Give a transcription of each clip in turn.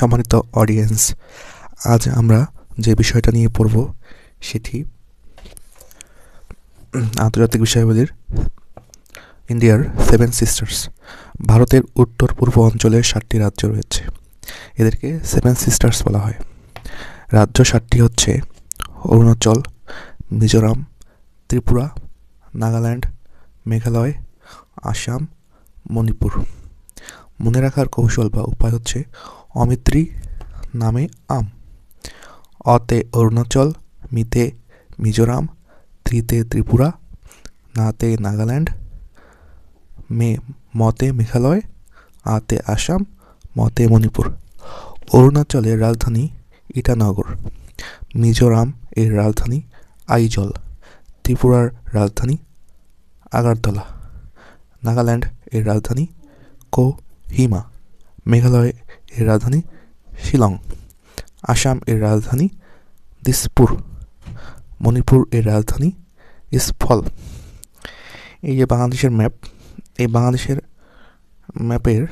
সম্মানিত অডিয়েন্স, আজ আমরা যে বিষয়টা নিয়ে পড়ব সেটি আন্তর্জাতিক বিষয়াবলীর ইন্ডিয়ার 7 সিস্টার্স। ভারতের উত্তর পূর্ব অঞ্চলে 7টি রাজ্য রয়েছে, এদেরকে 7 সিস্টার্স বলা হয়। রাজ্য 7টি হচ্ছে অরুণাচল, মিজোরাম, ত্রিপুরা, নাগাল্যান্ড, মেঘালয়, আসাম, মণিপুর। মনে রাখার কৌশল বা উপায় হচ্ছে অমিত্রি নামে আম, অতে অরুণাচল, মিতে মিজোরাম, ত্রিতে ত্রিপুরা, নাতে নাগাল্যান্ড, মতে মেঘালয়, আতে আসাম, মতে মণিপুর। অরুণাচলের রাজধানী ইটানগর, মিজোরাম এর রাজধানী আইজল, ত্রিপুরার রাজধানী আগরতলা, নাগাল্যান্ড এর রাজধানী কোহিমা, মেঘালয় এর রাজধানী শিলং, আসাম এর রাজধানী দিসপুর, মণিপুর এর রাজধানী ইম্ফল। এই যে বাংলাদেশের ম্যাপ, এই বাংলাদেশের ম্যাপের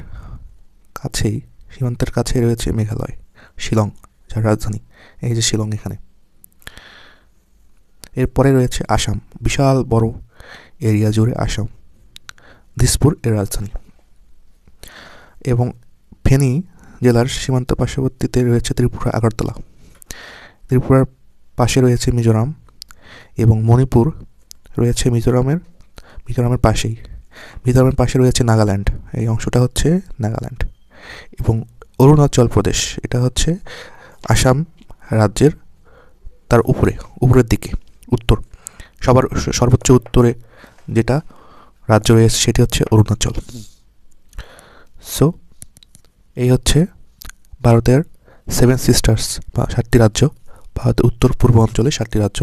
কাছেই, সীমান্তের কাছে রয়েছে মেঘালয়, শিলং যার রাজধানী, এই যে শিলং এখানে। এরপরে রয়েছে আসাম, বিশাল বড় এরিয়া জুড়ে আসাম, দিসপুর এর রাজধানী। এবং ফেনী জেলার সীমান্ত পার্শ্ববর্তীতে রয়েছে ত্রিপুরা আগরতলা। ত্রিপুরার পাশে রয়েছে মিজোরাম এবং মণিপুর রয়েছে মিজোরামের পাশেই। মিজোরামের পাশে রয়েছে নাগাল্যান্ড, এই অংশটা হচ্ছে নাগাল্যান্ড। এবং অরুণাচল প্রদেশ, এটা হচ্ছে আসাম রাজ্যের তার উপরের দিকে, উত্তর, সর্বোচ্চ উত্তরে যেটা রাজ্য রয়েছে সেটি হচ্ছে অরুণাচল। সো এই হচ্ছে ভারতের 7 সিস্টার্স বা 7টি রাজ্য, ভারতের উত্তর পূর্ব অঞ্চলে 7টি রাজ্য।